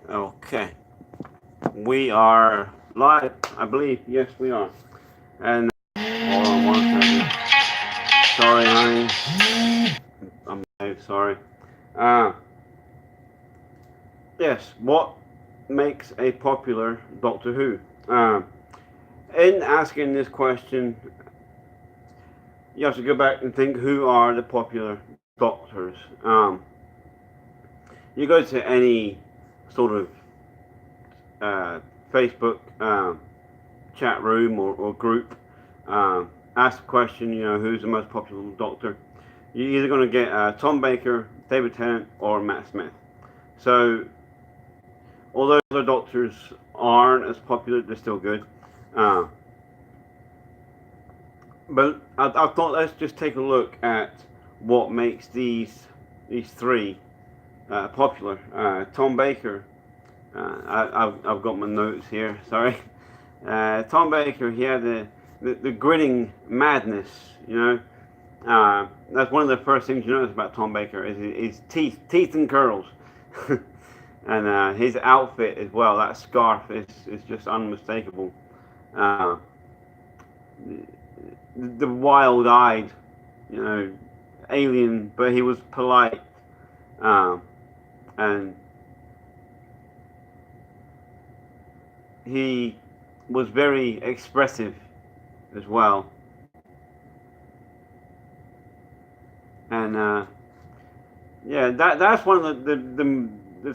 Okay, we are live, I believe. Yes, we are. And hold on one second. Sorry, honey. I'm live. Sorry. Uh, yes. What makes a popular Doctor Who? In asking this question, you have to go back and think who are the popular doctors. You go to any sort of Facebook chat room or group, ask the question, who's the most popular doctor? You're either going to get Tom Baker, David Tennant, or Matt Smith. So, although the doctors aren't as popular, they're still good. Uh, but I thought let's just take a look at what makes these three popular. Tom Baker, I've got my notes here. Sorry. Tom Baker, he had the grinning madness. That's one of the first things you notice about Tom Baker is his teeth and curls, and his outfit as well. That scarf is just unmistakable. Uh, the wild-eyed, alien, but he was polite, and he was very expressive as well. And yeah, that's one of the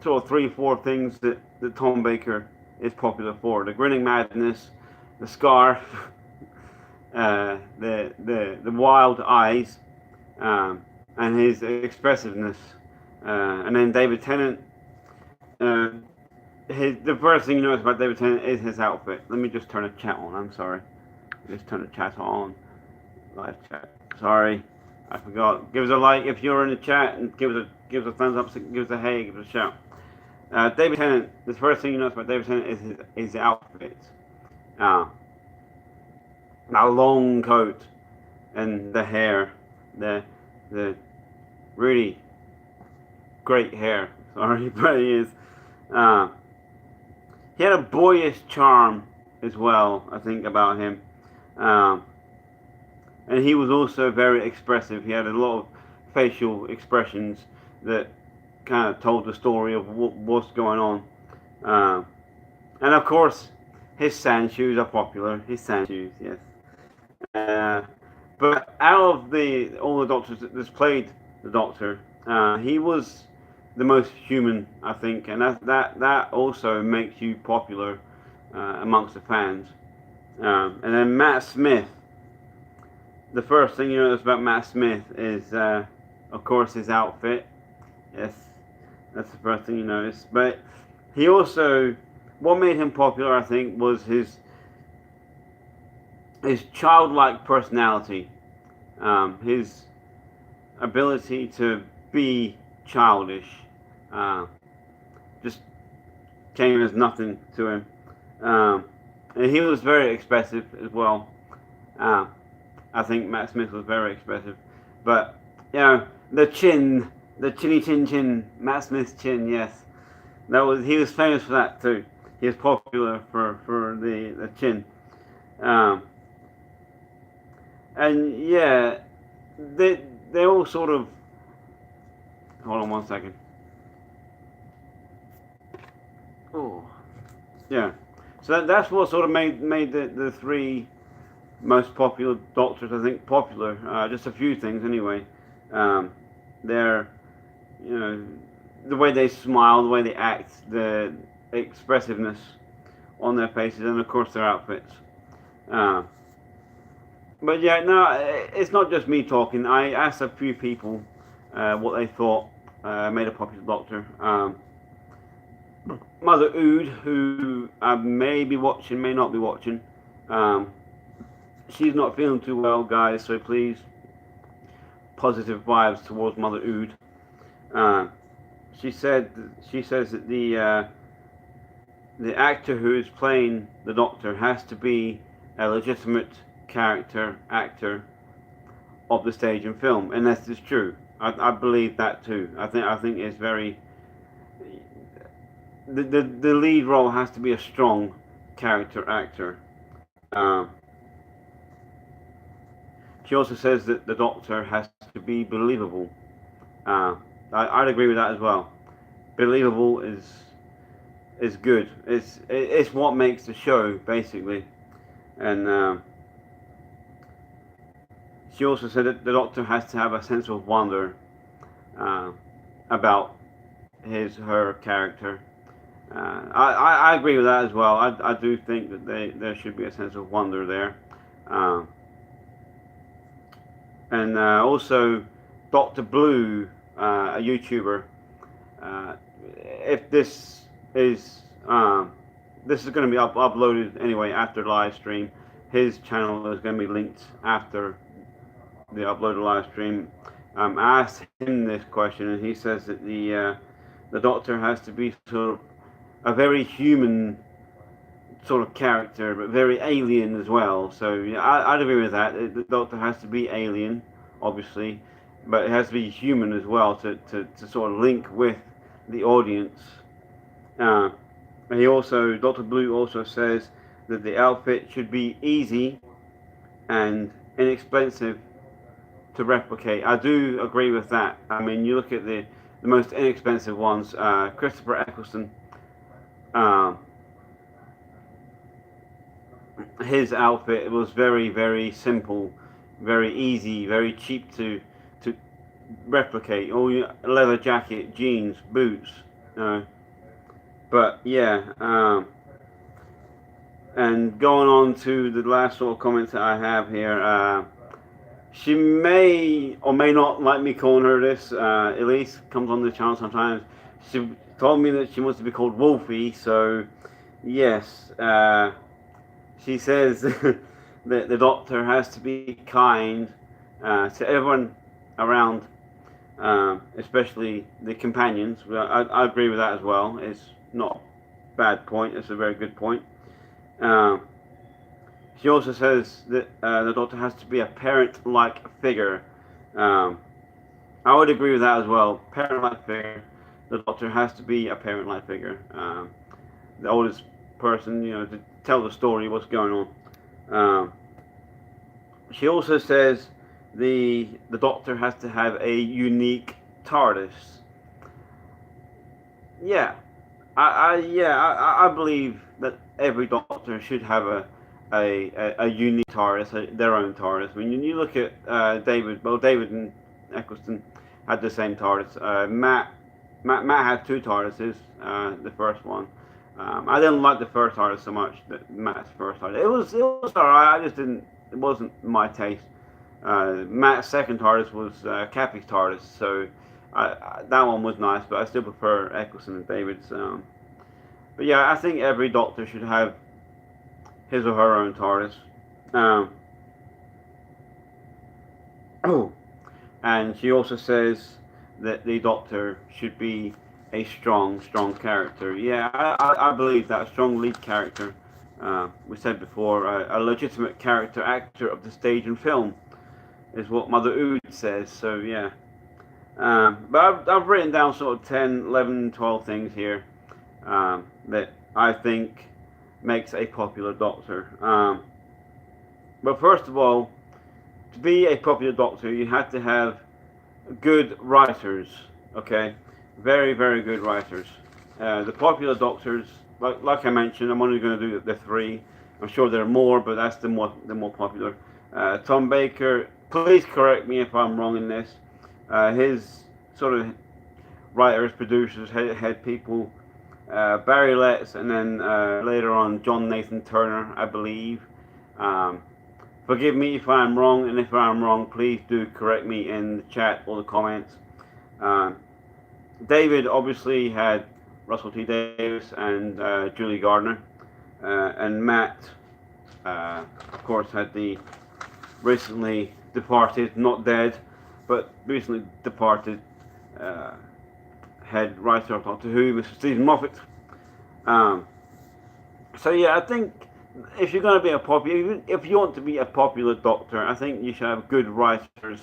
sort of 3-4 things that Tom Baker is popular for: the grinning madness, the scarf, the wild eyes, and his expressiveness. And then David Tennant. The first thing you notice about David Tennant is his outfit. Let me just turn the chat on. I'm sorry. Just turn the chat on. Live chat. Sorry, I forgot. Give us a like if you're in the chat, and give us a thumbs up. Give us a hey. Give us a shout. David Tennant. The first thing you notice about David Tennant is his outfit. That long coat and the hair, the really great hair. Sorry, but he is. He had a boyish charm as well, I think, about him. And he was also very expressive. He had a lot of facial expressions that kind of told the story of what's going on. And of course, his sand shoes are popular. His sand shoes, yes. But out of all the doctors that's played the Doctor, he was the most human, I think, and that also makes you popular amongst the fans. And then Matt Smith. The first thing you notice about Matt Smith is, of course, his outfit. Yes, that's the first thing you notice. But he also, what made him popular, I think, was his childlike personality, his ability to be childish, just came as nothing to him. And he was very expressive as well. I think Matt Smith was very expressive, but the chinny chin, Matt Smith's chin, yes, he was famous for that too. He was popular for the chin, and yeah, they all sort of. Hold on one second. Oh, yeah. So that's what sort of made the three most popular doctors, I think, popular. Just a few things anyway. They're, the way they smile, the way they act, the expressiveness on their faces, and of course their outfits. But yeah, no, it's not just me talking. I asked a few people what they thought made a popular doctor. Mother Ood, who I may be watching, may not be watching. She's not feeling too well, guys, so please, positive vibes towards Mother Ood. She says that the actor who is playing the Doctor has to be a legitimate actor of the stage and film, and that is true. I believe that too. I think it's the lead role has to be a strong character actor. Um, she also says that the Doctor has to be believable. Uh, I'd agree with that as well. Believable is good. It's what makes the show basically. And she also said that the Doctor has to have a sense of wonder uh, about her character. I agree with that as well. I do think that there should be a sense of wonder there. Uh, and also, DoctorBlue, a YouTuber, uh, if this is going to be uploaded anyway after live stream. His channel is going to be linked after the uploaded live stream. I asked him this question, and he says that the Doctor has to be sort of a very human sort of character, but very alien as well. So yeah, I'd agree with that. The Doctor has to be alien, obviously, but it has to be human as well to sort of link with the audience. And he also, DoctorBlue also says that the outfit should be easy and inexpensive to replicate. I do agree with that. I mean, you look at the most inexpensive ones, Christopher Eccleston. His outfit was very, very simple, very easy, very cheap to replicate. All leather jacket, jeans, boots. But yeah, and going on to the last sort of comments that I have here. She may or may not like me calling her this. Elise comes on the channel sometimes. She told me that she wants to be called Wolfie, so yes. She says that the Doctor has to be kind to everyone around, especially the companions. I agree with that as well. It's not a bad point. It's a very good point. She also says that the Doctor has to be a parent-like figure. I would agree with that as well. Parent-like figure. The Doctor has to be a parent-like figure. The oldest person, to tell the story, what's going on. She also says the Doctor has to have a unique TARDIS. Yeah, I believe that every Doctor should have a unique TARDIS, their own TARDIS. I mean, you look at David. Well, David and Eccleston had the same TARDIS. Matt had two TARDISes. The first one. I didn't like the first TARDIS so much. Matt's first TARDIS. It was alright. I just didn't. It wasn't my taste. Matt's second TARDIS was Cappy's TARDIS, so that one was nice. But I still prefer Eccleston and David's. But yeah, I think every Doctor should have his or her own TARDIS. And she also says that the Doctor should be a strong character. Yeah, I believe that, a strong lead character. We said before, a legitimate character actor of the stage and film is what Mother Ood says. So yeah. But I've written down sort of 10, 11, 12 things here that I think makes a popular Doctor. But first of all, to be a popular Doctor, you have to have good writers. Okay, very, very good writers. The popular Doctors, like I mentioned, I'm only going to do the three. I'm sure there are more, but that's the more popular. Tom Baker, please correct me if I'm wrong in this. His sort of writers, producers, head people, Barry Letts, and then later on John Nathan Turner, I believe. Forgive me if I'm wrong, and if I'm wrong, please do correct me in the chat or the comments. David obviously had Russell T Davies and Julie Gardner, and Matt, of course, had the recently departed, not dead, but recently departed head writer of Doctor Who, Mr. Stephen Moffat. So yeah, I think if you're going to be if you want to be a popular Doctor, I think you should have good writers,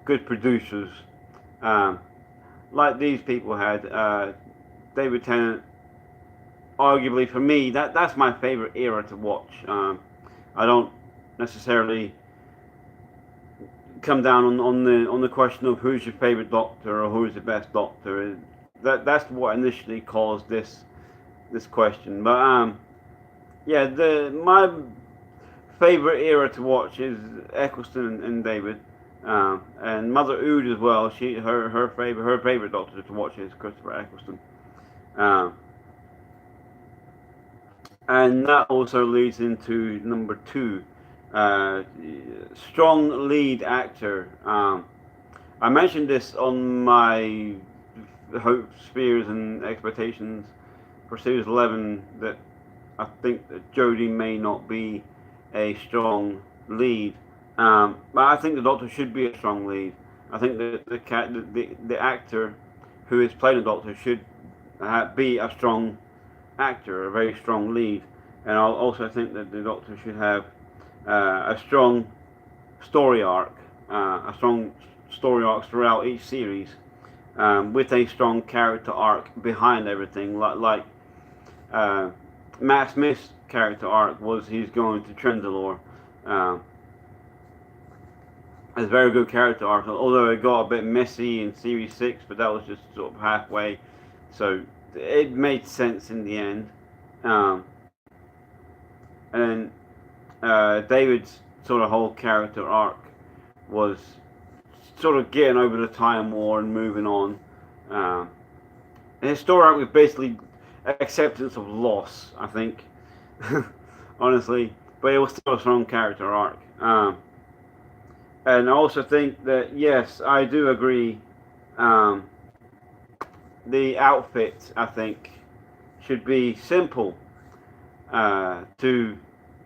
good producers, like these people had. David Tennant, arguably for me, that's my favorite era to watch. I don't necessarily come down on the question of who's your favorite Doctor or who's the best Doctor. That's what initially caused this question. But yeah, my favorite era to watch is Eccleston and David, and Mother Ood as well. Her favorite Doctor to watch is Christopher Eccleston, and that also leads into number two, strong lead actor. I mentioned this on my hopes, fears, and expectations for series 11 that I think that Jodie may not be a strong lead, but I think the Doctor should be a strong lead. I think that the actor who is playing the Doctor should be a strong actor, a very strong lead, and I also think that the Doctor should have a strong story arc, throughout each series, with a strong character arc behind everything, like Matt Smith's character arc was he's going to Trendalore. It's a very good character arc, although it got a bit messy in series 6, but that was just sort of halfway, so it made sense in the end. And David's sort of whole character arc was sort of getting over the Time War and moving on. And his story arc was basically acceptance of loss, I think, honestly, but it was still a strong character arc. And I also think that, yes, I do agree, the outfit, I think, should be simple, to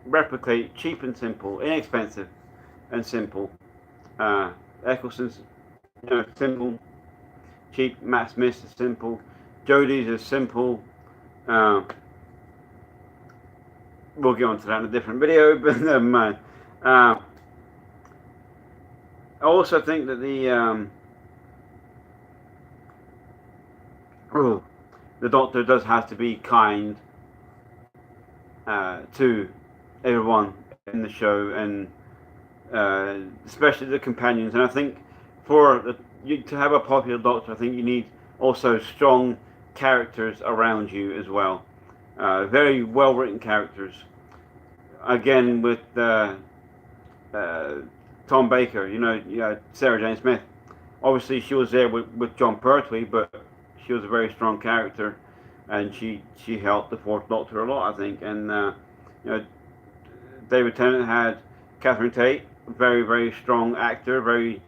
replicate, cheap and simple, inexpensive and simple. Eccleston's, simple, cheap. Matt Smith's is simple. Jodie's is simple. We'll get onto that in a different video, but never mind. I also think that the Doctor does have to be kind to everyone in the show, and especially the companions. And I think to have a popular Doctor, I think you need also strong characters around you as well. Very well written characters. Again, with Tom Baker, Sarah Jane Smith. Obviously, she was there with John Pertwee, but she was a very strong character, and she helped the Fourth Doctor a lot, I think. And David Tennant had Catherine Tate, very, very strong actor, very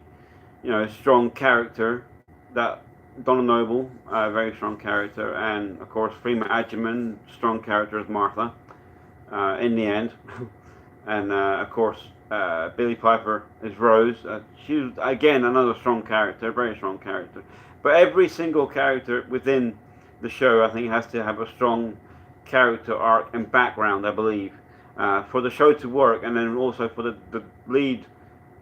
strong character. That Donna Noble, a very strong character, and of course Freema Agyeman, strong character as Martha in the end. And of course Billie Piper is Rose. She's again another strong character, very strong character. But every single character within the show, I think, has to have a strong character arc and background, I believe, for the show to work, and then also for the lead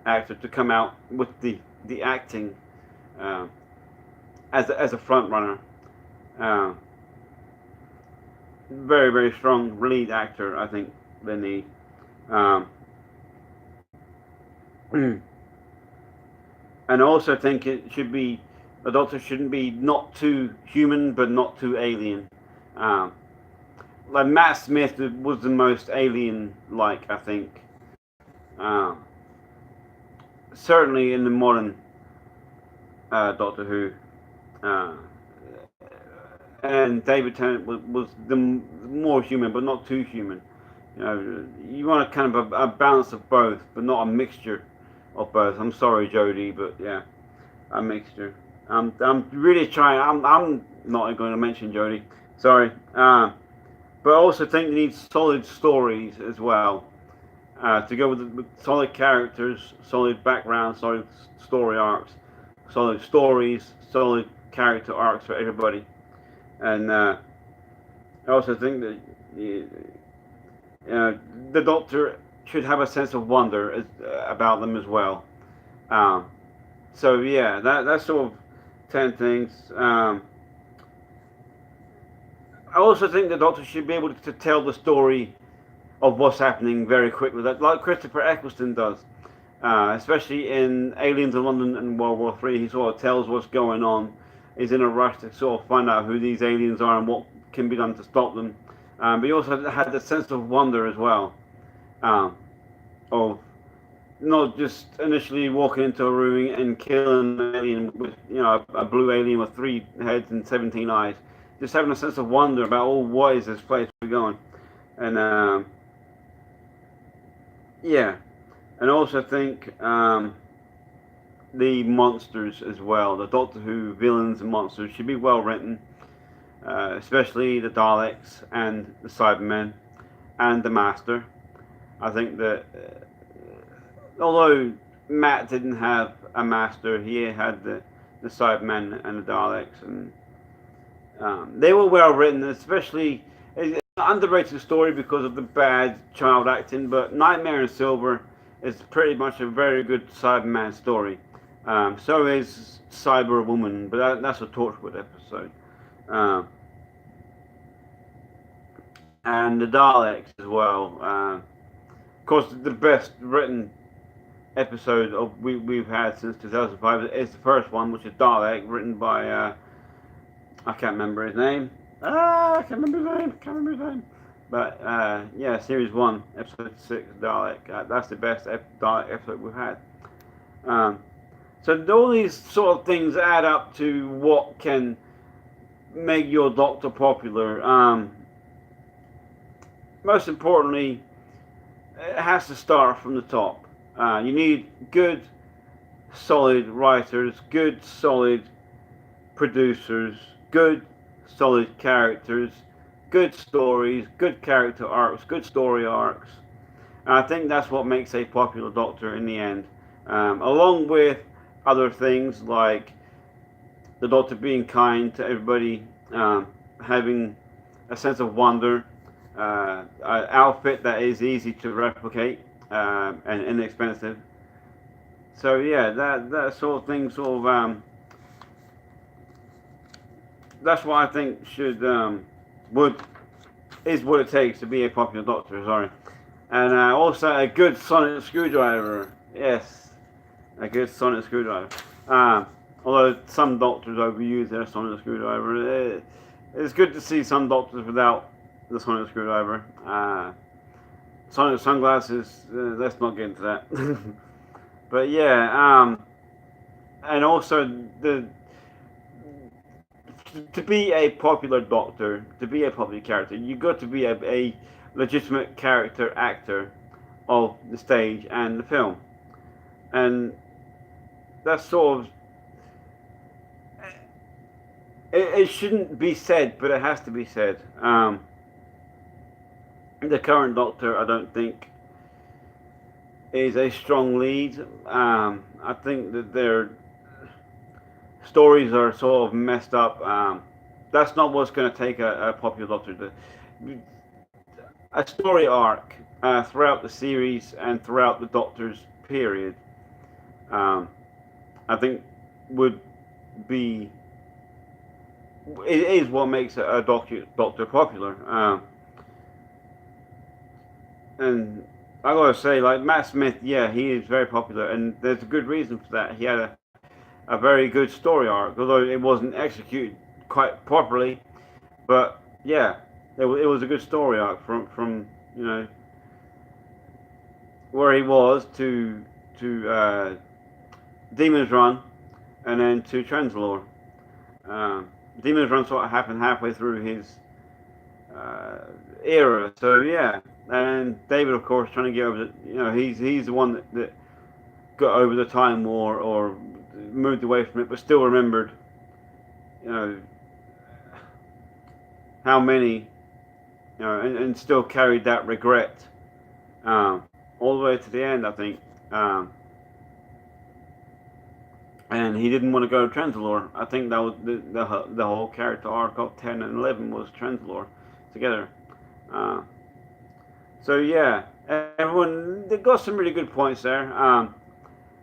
actor to come out with the acting as a front runner. Very, very strong lead actor, I think they need. And I also think it should be, the Doctor shouldn't be not too human but not too alien. Like Matt Smith was the most alien-like, I think. Certainly in the modern Doctor Who. And David Tennant was the more human, but not too human. You want a kind of a balance of both, but not a mixture of both. I'm sorry, Jodie, but yeah, a mixture. I'm really trying. I'm not going to mention Jodie. Sorry. But I also think you need solid stories as well, to go with solid characters, solid background, solid story arcs, solid stories, solid character arcs for everybody. And I also think that the Doctor should have a sense of wonder about them as well. So yeah, that's sort of 10 things. I also think the Doctor should be able to tell the story of what's happening very quickly, like Christopher Eccleston does. Especially in Aliens in London and World War III, he sort of tells what's going on. He's in a rush to sort of find out who these aliens are and what can be done to stop them. But he also had the sense of wonder as well, of not just initially walking into a room and killing an alien with, a blue alien with 3 heads and 17 eyes. Just having a sense of wonder about, what is this place we're going? And yeah. And I also think the monsters as well, the Doctor Who villains and monsters should be well written, especially the Daleks and the Cybermen and the Master. I think that although Matt didn't have a Master, he had the Cybermen and the Daleks, and they were well written, especially. It's an underrated story because of the bad child acting, but Nightmare in Silver is pretty much a very good Cyberman story. So is Cyber Woman, but that's a Torchwood episode. And the Daleks as well. Of course, the best written episode we've had since 2005 is the first one, which is Dalek, written by I can't remember his name. I can't remember his name. But yeah, Series 1, Episode 6, Dalek. That's the best Dalek episode we've had. So all these sort of things add up to what can make your Doctor popular. Most importantly, it has to start from the top. You need good, solid writers, good, solid producers, good, solid characters, good stories, good character arcs, good story arcs. And I think that's what makes a popular Doctor in the end. Along with other things like the Doctor being kind to everybody, having a sense of wonder, an outfit that is easy to replicate and inexpensive. So yeah, that sort of thing that's what I think is what it takes to be a popular Doctor. Sorry, and also a good sonic screwdriver. Yes, a good sonic screwdriver. Although some Doctors overuse their sonic screwdriver, it's good to see some Doctors without the sonic screwdriver. Sonic sunglasses. Let's not get into that. But yeah, and also to be a popular Doctor, to be a popular character, you got to be a legitimate character actor of the stage and the film, and that's sort of it shouldn't be said, but it has to be said. The current Doctor, I don't think, is a strong lead. I think that their stories are sort of messed up. That's not what's going to take a popular Doctor. A story arc throughout the series and throughout the Doctor's period, I think would be. It is what makes a Doctor popular. And I gotta say, like Matt Smith, yeah, he is very popular, and there's a good reason for that. He had a very good story arc, although it wasn't executed quite properly. But yeah, it was a good story arc from where he was to Demon's Run, and then to Trenzalore. Demon's Run sort of happened halfway through his era, so yeah. And David, of course, trying to get over he's the one that got over the Time War or moved away from it, but still remembered, how many, and still carried that regret all the way to the end, I think. And he didn't want to go to Trenzalore. I think that was the whole character arc of 10 and 11 was Trenzalore together. So yeah, everyone, they got some really good points there.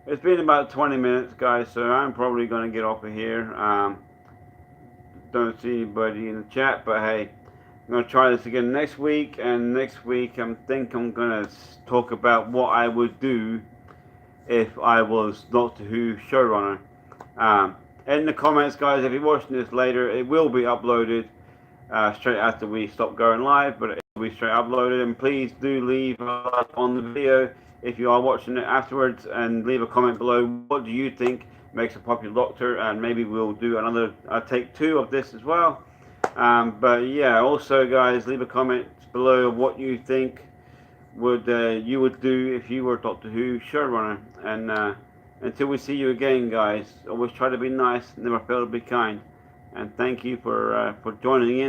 It's been about 20 minutes, guys, so I'm probably going to get off of here. Don't see anybody in the chat, but hey, I'm going to try this again next week, and next week I think I'm going to talk about what I would do if I was Doctor Who showrunner. In the comments, guys, if you're watching this later, it will be uploaded straight after we stop going live, but it will be straight uploaded. And please do leave a like on the video if you are watching it afterwards, and leave a comment below. What do you think makes a popular Doctor? And maybe we'll do another take 2 of this as well. But yeah, also guys, leave a comment below what you think you would do if you were Doctor Who showrunner. And until we see you again, guys, always try to be nice, never fail to be kind. And thank you for joining in.